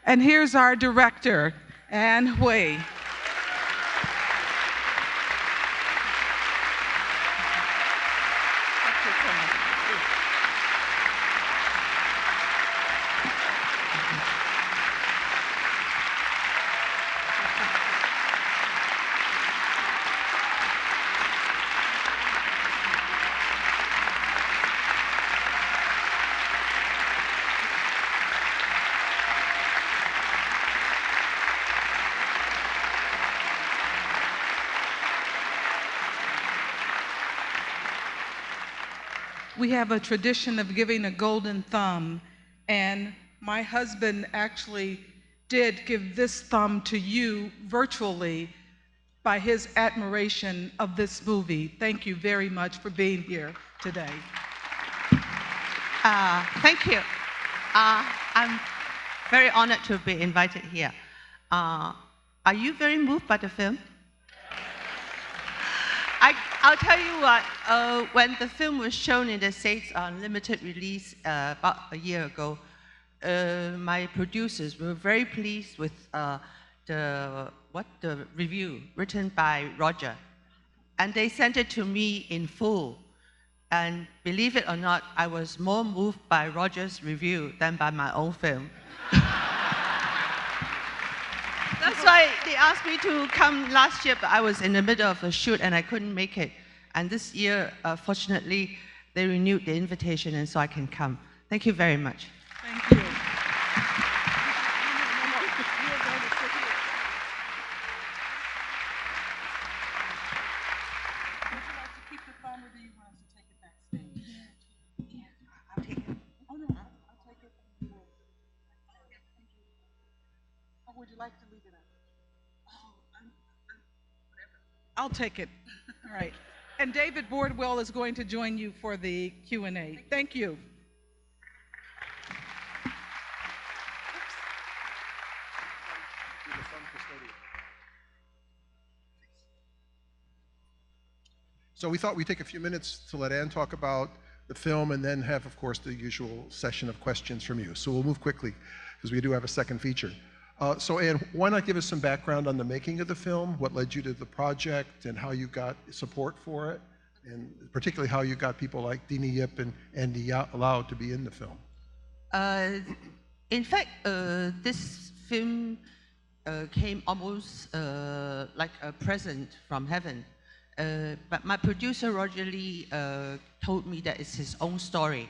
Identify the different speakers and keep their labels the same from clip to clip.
Speaker 1: And here's our director, Anne Hui. We have a tradition of giving a golden thumb, and my husband actually did give this thumb to you virtually by his admiration of this movie. Thank you very much for being here today.
Speaker 2: Thank you. I'm very honored to be invited here. Are you very moved by the film? I'll tell you what, when the film was shown in the States on limited release about a year ago, my producers were very pleased with the review written by Roger. And they sent it to me in full. And believe it or not, I was more moved by Roger's review than by my own film. That's why they asked me to come last year, but I was in the middle of a shoot and I couldn't make it. And this year, fortunately, they renewed the invitation and so I can come. Thank you very much.
Speaker 1: Thank you. Would you like to leave it out? Oh, whatever. I'll take it. All right. And David Bordwell is going to join you for the Q&A. Thank you.
Speaker 3: So we thought we'd take a few minutes to let Anne talk about the film and then have, of course, the usual session of questions from you. So we'll move quickly because we do have a second feature. So Anne, why not give us some background on the making of the film, what led you to the project, and how you got support for it, and particularly how you got people like Dini Yip and Andy Lau to be in the film?
Speaker 2: In fact, this film came almost like a present from heaven. But my producer, Roger Lee, told me that it's his own story.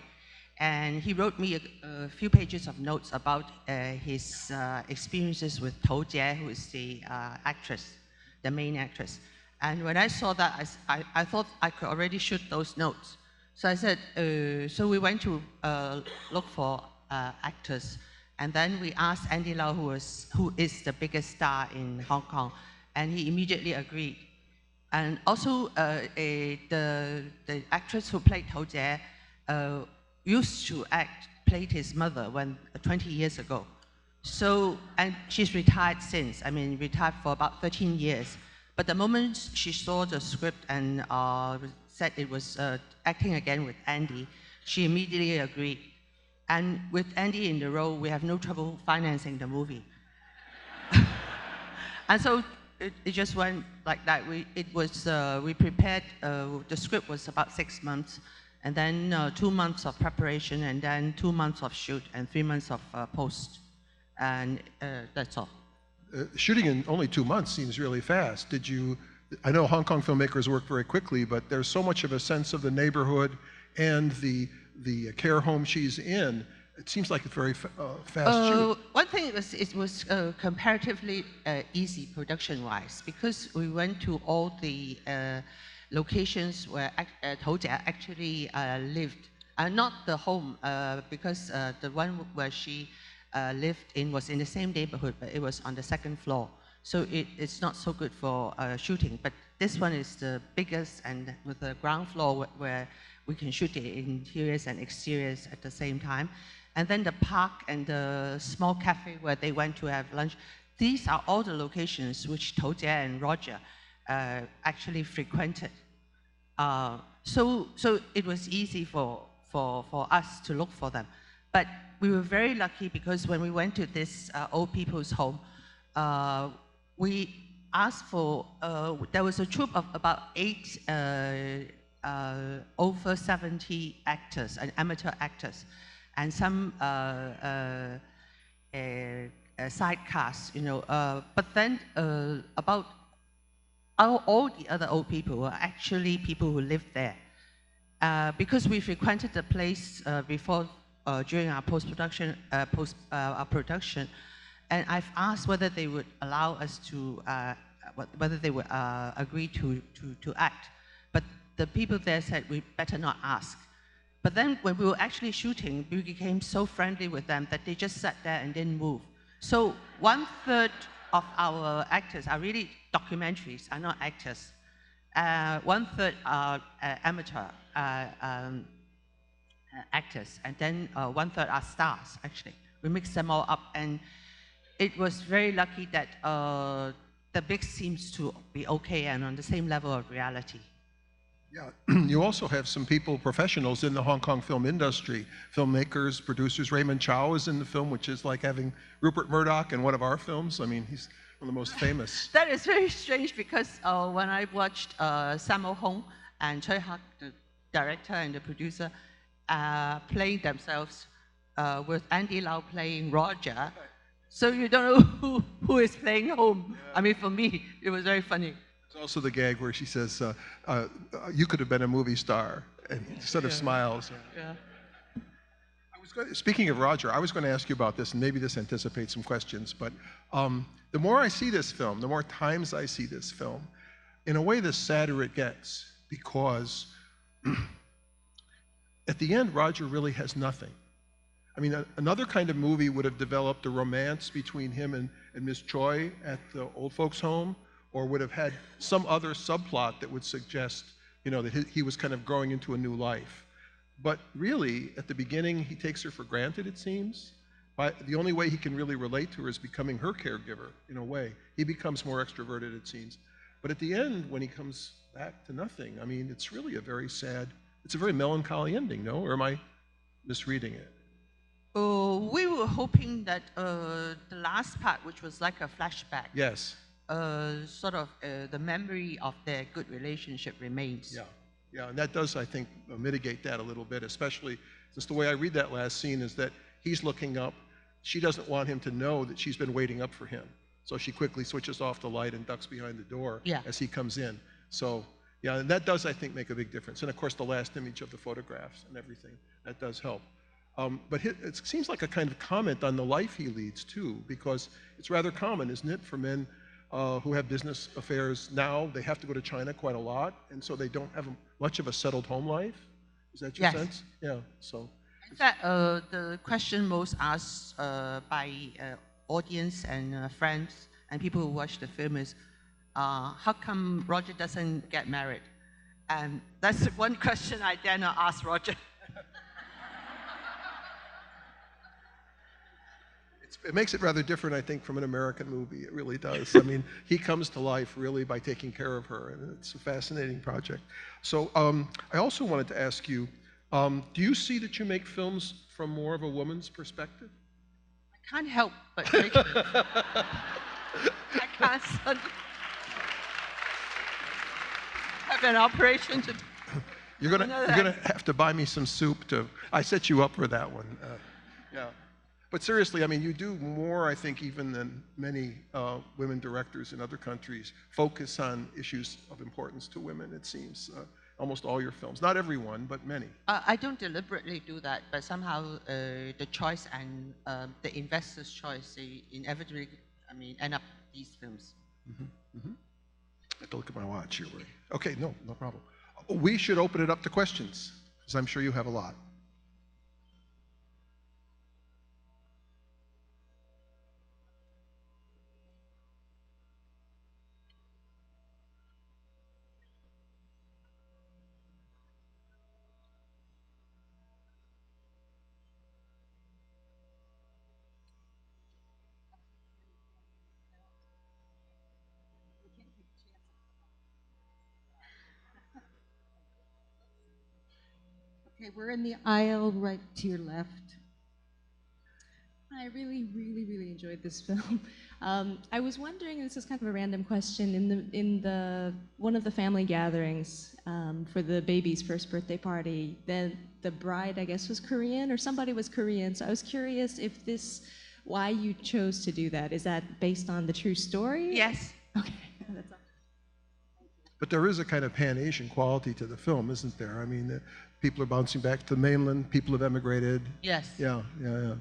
Speaker 2: And he wrote me a few pages of notes about his experiences with Tou Jie, who is the actress, the main actress. And when I saw that, I thought I could already shoot those notes. So I said, so we went to look for actors. And then we asked Andy Lau, who is the biggest star in Hong Kong, and he immediately agreed. And also, the actress who played Tou Jie used to played his mother 20 years ago. So, and she's retired since, retired for about 13 years. But the moment she saw the script and said it was acting again with Andy, she immediately agreed. And with Andy in the role, we have no trouble financing the movie. And so it just went like that. We prepared, the script was about 6 months, and then 2 months of preparation, and then 2 months of shoot, and 3 months of post. And that's all.
Speaker 3: Shooting in only 2 months seems really fast. I know Hong Kong filmmakers work very quickly, but there's so much of a sense of the neighborhood and the care home she's in. It seems like it's very fast shoot.
Speaker 2: One thing, it was comparatively easy production-wise, because we went to all the locations where Tou Jie actually lived. Not the home, because the one where she lived in was in the same neighborhood, but it was on the second floor. So it's not so good for shooting. But this one is the biggest, and with the ground floor where we can shoot the interiors and exteriors at the same time. And then the park and the small cafe where they went to have lunch. These are all the locations which Tou Jie and Roger actually frequented. So it was easy for us to look for them. But we were very lucky because when we went to this old people's home, we asked for, there was a troupe of about 8 over 70 actors and amateur actors, and some side casts, you know. But then about all the other old people were actually people who lived there. Because we frequented the place before, during our post-production, our production, and I've asked whether they would allow us to, whether they would agree to act. But the people there said we better not ask. But then when we were actually shooting, we became so friendly with them that they just sat there and didn't move. So 1/3 of our actors are really documentaries, are not actors. 1/3 are amateur actors, and then 1/3 are stars, actually. We mixed them all up, and it was very lucky that the mix seems to be okay and on the same level of reality.
Speaker 3: Yeah, you also have some people, professionals in the Hong Kong film industry, filmmakers, producers. Raymond Chow is in the film, which is like having Rupert Murdoch in one of our films. I mean, he's one of the most famous.
Speaker 2: That is very strange because when I watched Sammo Hung and Choi Hak, the director and the producer, playing themselves with Andy Lau playing Roger, so you don't know who is playing whom. Yeah. I mean, for me, it was very funny.
Speaker 3: There's also the gag where she says, you could have been a movie star, and he sort of smiles.
Speaker 2: Yeah.
Speaker 3: Speaking of Roger, I was going to ask you about this, and maybe this anticipates some questions, but the more I see this film, the more times I see this film, in a way, the sadder it gets, because at the end, Roger really has nothing. I mean, another kind of movie would have developed a romance between him and Miss Choi at the old folks' home, or would have had some other subplot that would suggest, you know, that he was kind of growing into a new life. But really, at the beginning, he takes her for granted, it seems. The only way he can really relate to her is becoming her caregiver, in a way. He becomes more extroverted, it seems. But at the end, when he comes back to nothing, I mean, it's really a very sad, it's a very melancholy ending, no? Or am I misreading it?
Speaker 2: We were hoping that the last part, which was like a flashback,
Speaker 3: yes,
Speaker 2: sort of the memory of their good relationship remains.
Speaker 3: Yeah, and that does, I think, mitigate that a little bit, especially since the way I read that last scene is that he's looking up. She doesn't want him to know that she's been waiting up for him. So she quickly switches off the light and ducks behind the door as he comes in. So, yeah, and that does, I think, make a big difference. And of course, the last image of the photographs and everything, that does help. But it seems like a kind of comment on the life he leads, too, because it's rather common, isn't it, for men who have business affairs now. They have to go to China quite a lot, and so they don't have much of a settled home life. Is that your sense? Yeah, so.
Speaker 2: In fact, the question most asked by audience and friends and people who watch the film is, how come Roger doesn't get married? And that's one question I dare not ask Roger.
Speaker 3: It makes it rather different, I think, from an American movie. It really does. I mean, he comes to life really by taking care of her, and it's a fascinating project. So I also wanted to ask you, do you see that you make films from more of a woman's perspective?
Speaker 2: I can't help but make it. I can't have an operation to...
Speaker 3: You're gonna have to buy me some soup to... I set you up for that one. Yeah. But seriously, I mean, you do more, I think, even than many women directors in other countries, focus on issues of importance to women, it seems. Almost all your films. Not everyone, but many.
Speaker 2: I don't deliberately do that, but somehow the choice and the investor's choice, they inevitably, I mean, end up these films.
Speaker 3: I have to look at my watch here. Okay, no problem. We should open it up to questions, because I'm sure you have a lot.
Speaker 4: Okay, we're in the aisle right to your left. I really, really, really enjoyed this film. I was wondering, this is kind of a random question, in the one of the family gatherings for the baby's first birthday party, then the bride, I guess, was Korean, or somebody was Korean. So I was curious if why you chose to do that. Is that based on the true story?
Speaker 2: Yes.
Speaker 4: Okay, that's all.
Speaker 3: But there is a kind of pan-Asian quality to the film, isn't there? I mean, people are bouncing back to the mainland, people have emigrated.
Speaker 2: Yes.
Speaker 3: Yeah, yeah, yeah.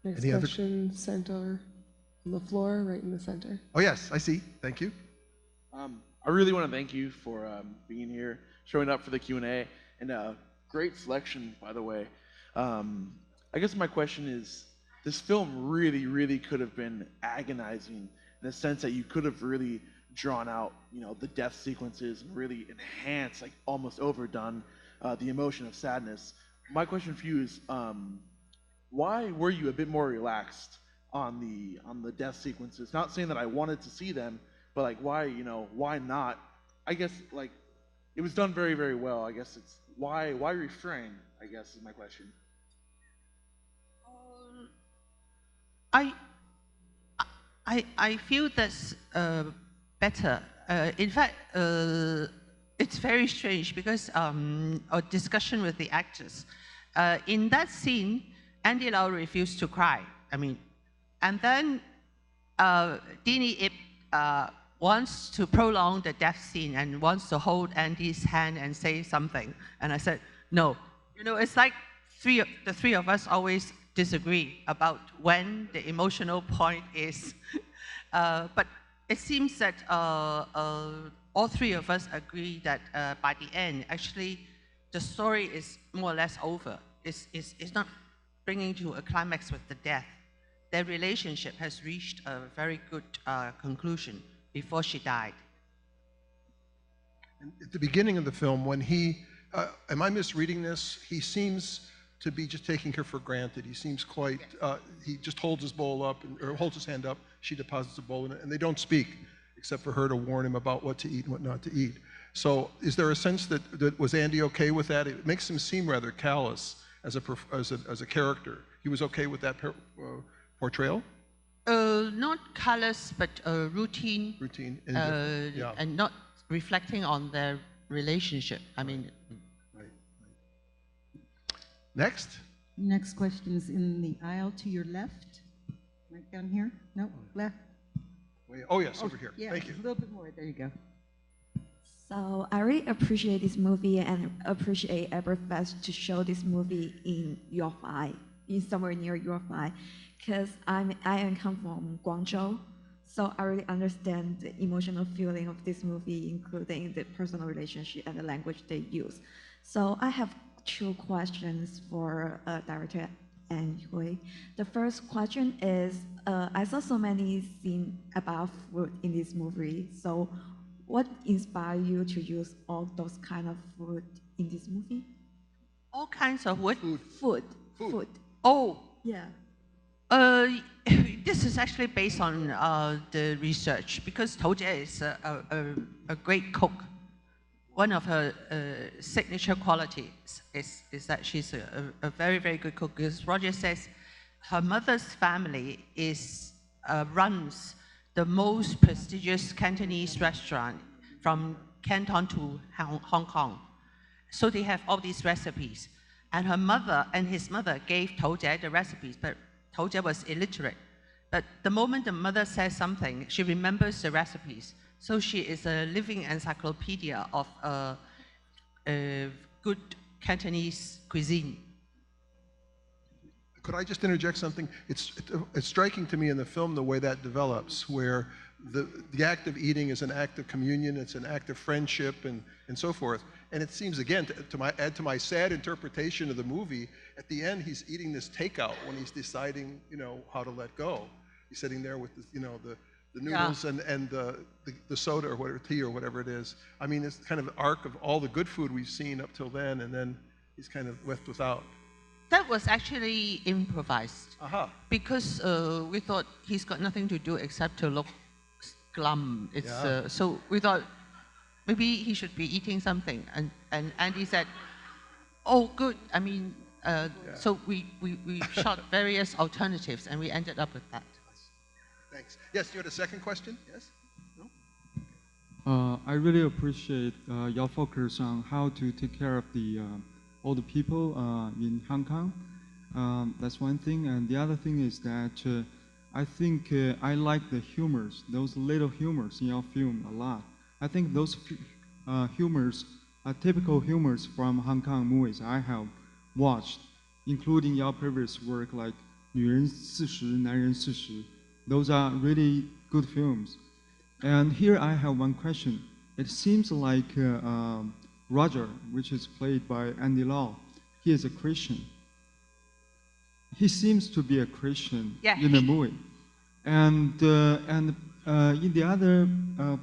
Speaker 5: Next
Speaker 3: Any other-
Speaker 5: question, center on the floor, right in the center.
Speaker 3: Oh, yes, I see. Thank you.
Speaker 6: I really want to thank you for being here, showing up for the Q&A, and great selection, by the way. I guess my question is, this film really, really could have been agonizing in the sense that you could have really drawn out, the death sequences and really enhanced, like almost overdone, the emotion of sadness. My question for you is, why were you a bit more relaxed on the death sequences? Not saying that I wanted to see them, but like why not? I guess like it was done very, very well. I guess it's why refrain, I guess is my question.
Speaker 2: I I feel that's better. In fact, it's very strange because a discussion with the actors. In that scene, Andy Lau refused to cry. I mean, and then Dini Ip wants to prolong the death scene and wants to hold Andy's hand and say something. And I said, no. It's like the three of us always disagree about when the emotional point is. But it seems that all three of us agree that by the end, actually, the story is more or less over. It's not bringing to a climax with the death. Their relationship has reached a very good conclusion before she died.
Speaker 3: And at the beginning of the film, when am I misreading this? He seems to be just taking her for granted. He seems quite, he just holds his bowl up, or holds his hand up, she deposits a bowl in it, and they don't speak, except for her to warn him about what to eat and what not to eat. So is there a sense that was Andy okay with that? It makes him seem rather callous as a character. He was okay with that portrayal?
Speaker 2: Not callous, but routine.
Speaker 3: Routine. Yeah.
Speaker 2: And not reflecting on their relationship. I mean.
Speaker 3: Right. Next.
Speaker 7: Next question is in the aisle to your left. Right down here? No, left.
Speaker 3: Oh, yes, over here.
Speaker 7: Yeah,
Speaker 3: Thank you.
Speaker 7: a little bit more. There you go.
Speaker 8: So I really appreciate this movie and appreciate Ebertfest to show this movie in York, in somewhere near York, because I come from Guangzhou, so I really understand the emotional feeling of this movie, including the personal relationship and the language they use. So I have two questions for director Anne Hui. The first question is, I saw so many scenes about food in this movie. So what inspired you to use all those kind of food in this movie?
Speaker 2: All kinds of what?
Speaker 8: Food.
Speaker 2: Oh.
Speaker 8: Yeah.
Speaker 2: This is actually based on the research because Tou Jie is a great cook. One of her signature qualities is that she's a very, very good cook. Because Roger says her mother's family runs the most prestigious Cantonese restaurant from Canton to Hong Kong. So they have all these recipes. And her mother and his mother gave Tou Jie the recipes, but Tou Jie was illiterate. But the moment the mother says something, she remembers the recipes. So she is a living encyclopedia of good Cantonese cuisine.
Speaker 3: Could I just interject something? It's striking to me in the film the way that develops, where the act of eating is an act of communion, it's an act of friendship, and so forth. And it seems, again, to add to my sad interpretation of the movie, at the end he's eating this takeout when he's deciding, how to let go. He's sitting there with the noodles and the soda or whatever, tea or whatever it is. I mean, it's kind of the arc of all the good food we've seen up till then, and then he's kind of left without.
Speaker 2: That was actually improvised. Because we thought he's got nothing to do except to look glum. So we thought maybe he should be eating something. And Andy said, Oh, good. I mean, so we shot various alternatives and we ended up with that.
Speaker 3: Thanks. Yes, you had a second question? Yes? No?
Speaker 9: I really appreciate your focus on how to take care of the older people in Hong Kong. That's one thing, and the other thing is that I think I like the humors, those little humors in your film a lot. I think those humors are typical humors from Hong Kong movies I have watched, including your previous work like 女人40, 男人40. Those are really good films. And here I have one question. It seems like Roger, which is played by Andy Lau, he is a Christian. He seems to be a Christian in the movie. And in the other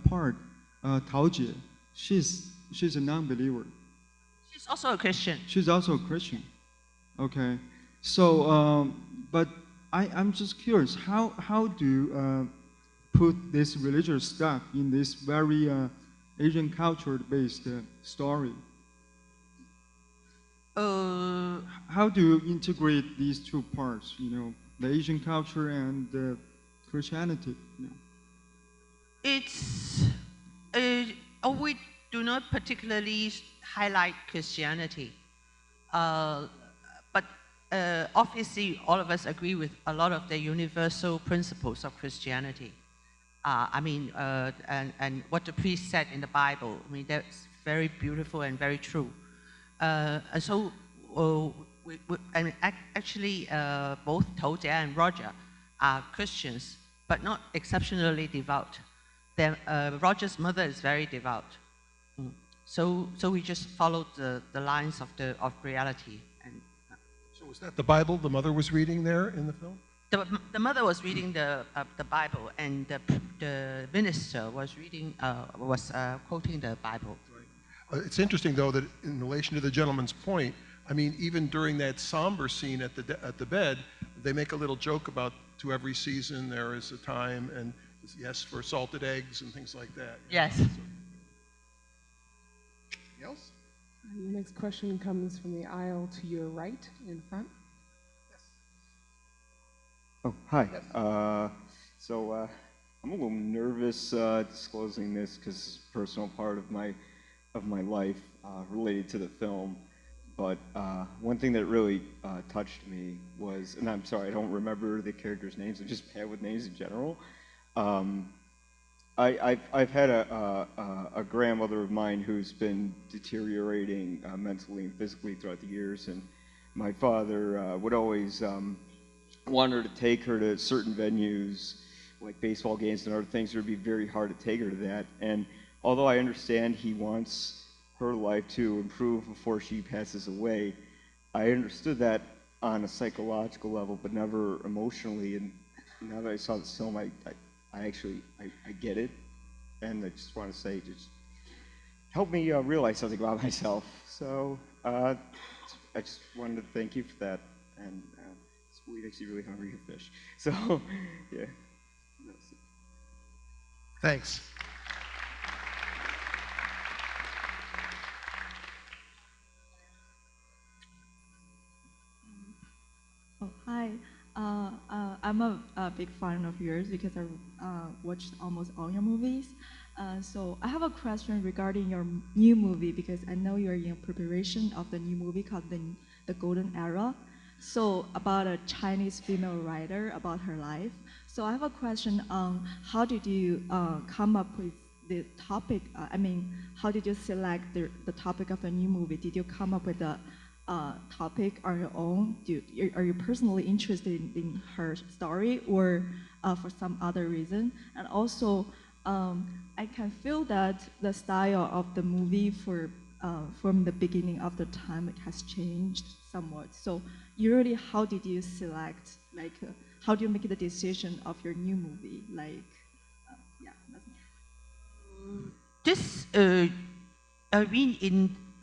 Speaker 9: part, Tao Jie, she's a non-believer.
Speaker 2: She's also a Christian.
Speaker 9: She's also a Christian. Okay. So, but I'm just curious, how do you put this religious stuff in this very Asian culture-based story? How do you integrate these two parts, you know, the Asian culture and Christianity? You know?
Speaker 2: It's, we do not particularly highlight Christianity. But obviously, all of us agree with a lot of the universal principles of Christianity. And what the priest said in the Bible, I mean, that's very beautiful and very true. And so, actually, both Tao Jie and Roger are Christians, but not exceptionally devout. Roger's mother is very devout. So we just followed the lines of reality. And,
Speaker 3: so was that the Bible the mother was reading there in the film?
Speaker 2: The mother was reading the Bible, and the minister was reading quoting the Bible.
Speaker 3: Right. It's interesting, though, that in relation to the gentleman's point, I mean, even during that somber scene at the bed, they make a little joke about to every season there is a time, and yes, for salted eggs and things like that.
Speaker 2: Yes.
Speaker 3: So, anything else?
Speaker 5: Your next question comes from the aisle to your right in front.
Speaker 10: Oh, hi. Yes. I'm a little nervous disclosing this because it's a personal part of my life related to the film. But one thing that really touched me was, and I'm sorry, I don't remember the characters' names. I'm just bad with names in general. I've had a grandmother of mine who's been deteriorating mentally and physically throughout the years, and my father would always want her to take her to certain venues, like baseball games and other things. It would be very hard to take her to that. And although I understand he wants her life to improve before she passes away, I understood that on a psychological level, but never emotionally. And now that I saw this film, I get it. And I just want to say, just help me realize something about myself. So I just wanted to thank you for that. And we makes you really hungry for fish. So, yeah.
Speaker 3: Thanks.
Speaker 8: Oh, hi. I'm a big fan of yours because I watched almost all your movies. So I have a question regarding your new movie because I know you're in preparation of the new movie called The Golden Era. So about a Chinese female writer, about her life. So I have a question on how did you come up with the topic? How did you select the topic of the new movie? Did you come up with a topic on your own? Are you personally interested in her story, or for some other reason? And also, I can feel that the style of the movie from the beginning of the time, it has changed somewhat. So usually, how did you select, how do you make the decision of your new movie?
Speaker 2: This, in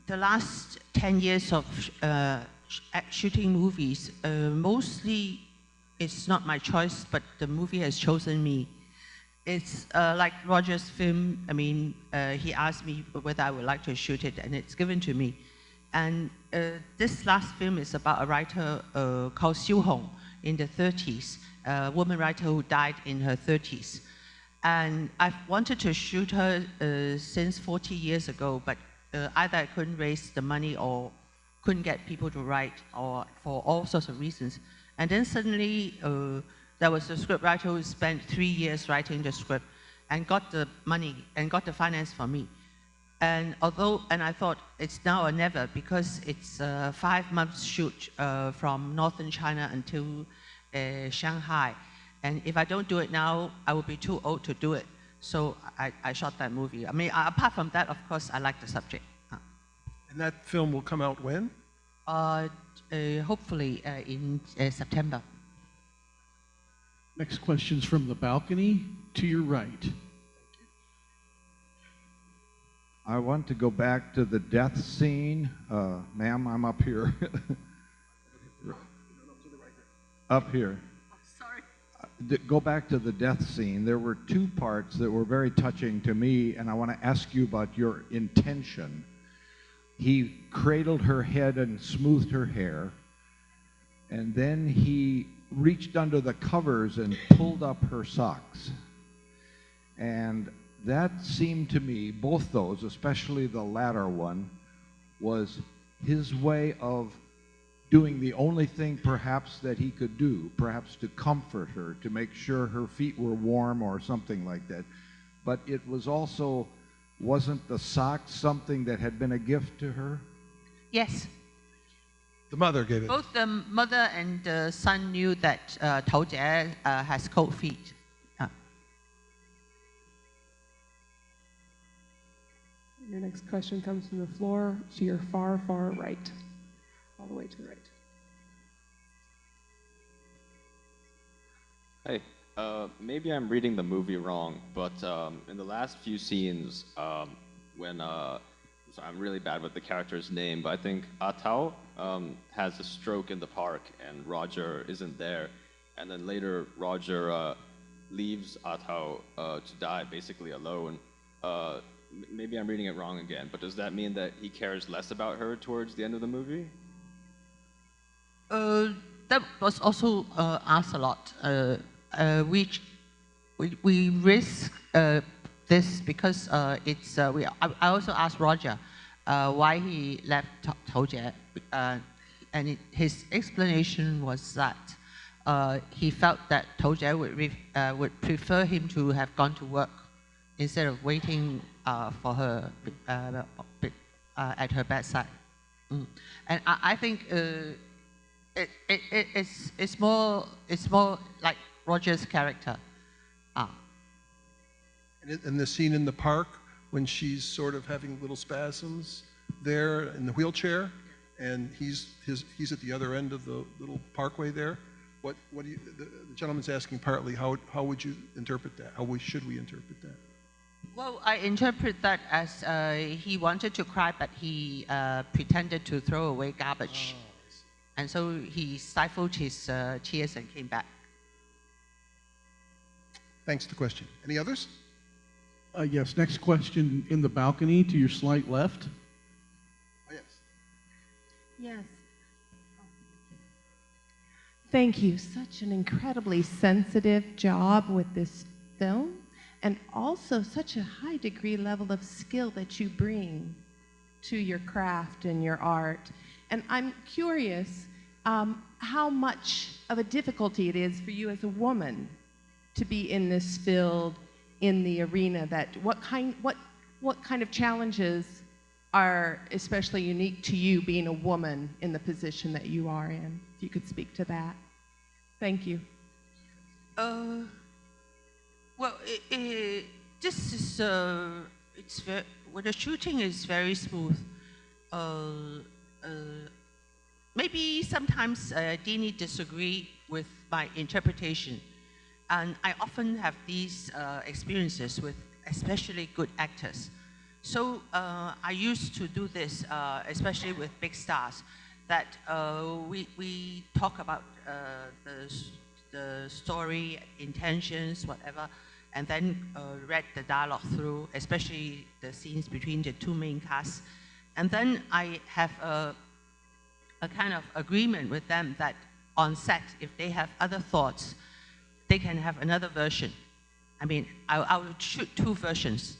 Speaker 2: the last 10 years of shooting movies, mostly it's not my choice, but the movie has chosen me. It's like Roger's film. He asked me whether I would like to shoot it, and it's given to me. And this last film is about a writer called Xiu Hong in the 30s, a woman writer who died in her 30s. And I've wanted to shoot her since 40 years ago, but either I couldn't raise the money or couldn't get people to write, or for all sorts of reasons. And then suddenly there was a scriptwriter who spent 3 years writing the script and got the money and got the finance for me. And I thought it's now or never, because it's a 5 months shoot from northern China until Shanghai. And if I don't do it now, I will be too old to do it. So I shot that movie. I mean, apart from that, of course, I like the subject.
Speaker 3: And that film will come out when?
Speaker 2: Hopefully in September.
Speaker 11: Next question's from the balcony to your right.
Speaker 12: I want to go back to the death scene. Ma'am, I'm up here. Up here.
Speaker 2: Sorry.
Speaker 12: Go back to the death scene. There were 2 parts that were very touching to me, and I want to ask you about your intention. He cradled her head and smoothed her hair, and then he reached under the covers and pulled up her socks. And that seemed to me, both those, especially the latter one, was his way of doing the only thing perhaps that he could do, perhaps to comfort her, to make sure her feet were warm or something like that. But it was also, wasn't the socks something that had been a gift to her?
Speaker 2: Yes.
Speaker 3: The mother gave it.
Speaker 2: Both the mother and the son knew that Tao Jie has cold feet.
Speaker 5: Your next question comes from the floor to your far, far right. All the way to the right.
Speaker 13: Hey, maybe I'm reading the movie wrong, but in the last few scenes, when so I'm really bad with the character's name, but I think Atao has a stroke in the park and Roger isn't there, and then later Roger leaves Atao to die basically alone. Maybe I'm reading it wrong again, but does that mean that he cares less about her towards the end of the movie?
Speaker 2: That was also asked a lot. We risk this because it's. I also asked Roger why he left Tao Jie, and his explanation was that he felt that Tao Jie would prefer him to have gone to work instead of waiting for her at her bedside. And I think it's more like Roger's character.
Speaker 3: And the scene in the park when she's sort of having little spasms there in the wheelchair, and he's at the other end of the little parkway there. What do you? The gentleman's asking partly how would you interpret that? Should we interpret that?
Speaker 2: Well, I interpret that as he wanted to cry, but he pretended to throw away garbage. And so he stifled his tears and came back.
Speaker 3: Thanks for the question. Any others?
Speaker 11: Yes, next question in the balcony to your slight left.
Speaker 3: Oh, yes.
Speaker 14: Yes. Thank you. Such an incredibly sensitive job with this film, and also such a high degree level of skill that you bring to your craft and your art. And I'm curious how much of a difficulty it is for you as a woman to be in this field, in the arena. That what kind of challenges are especially unique to you being a woman in the position that you are in? If you could speak to that. Thank you.
Speaker 2: Well, this is it's very, well, the shooting is very smooth. Maybe sometimes Dini disagree with my interpretation, and I often have these experiences with especially good actors. So I used to do this, especially with big stars, that we talk about the story, intentions, whatever, and then read the dialogue through, especially the scenes between the two main casts. And then I have a kind of agreement with them that on set, if they have other thoughts, they can have another version. I mean, I will shoot 2 versions,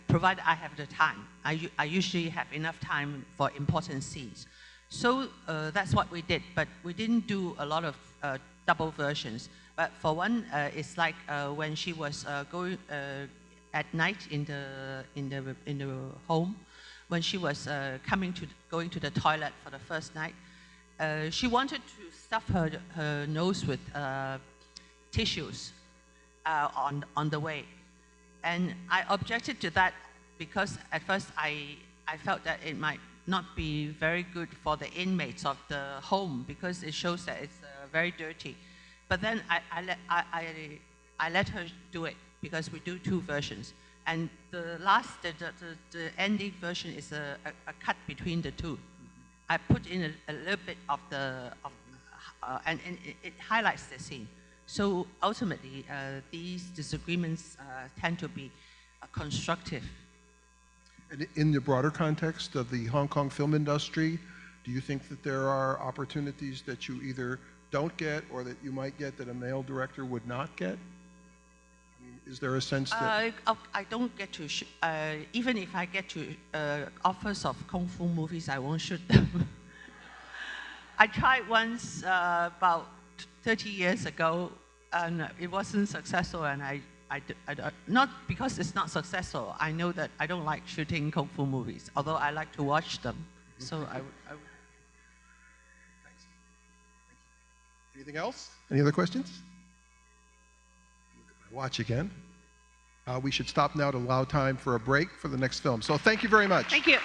Speaker 2: provided I have the time. I usually have enough time for important scenes. So that's what we did, but we didn't do a lot of double versions. But for one, it's like when she was going at night in the home, when she was going to the toilet for the first night, she wanted to stuff her nose with tissues on the way. And I objected to that because at first I felt that it might not be very good for the inmates of the home because it shows that it's very dirty. But then I let her do it because we do 2 versions. And the ending version is a cut between the 2. I put in a little bit of and it highlights the scene. So ultimately, these disagreements tend to be constructive.
Speaker 3: And in the broader context of the Hong Kong film industry, do you think that there are opportunities that you either don't get or that you might get that a male director would not get? I mean, is there a sense that...
Speaker 2: I don't get to even if I get to offers of Kung Fu movies, I won't shoot them. I tried once about 30 years ago, and it wasn't successful, and not because it's not successful. I know that I don't like shooting Kung Fu movies, although I like to watch them. So I
Speaker 3: Thanks. Anything else? Any other questions? Look at my watch again. We should stop now to allow time for a break for the next film. So thank you very much.
Speaker 2: Thank you.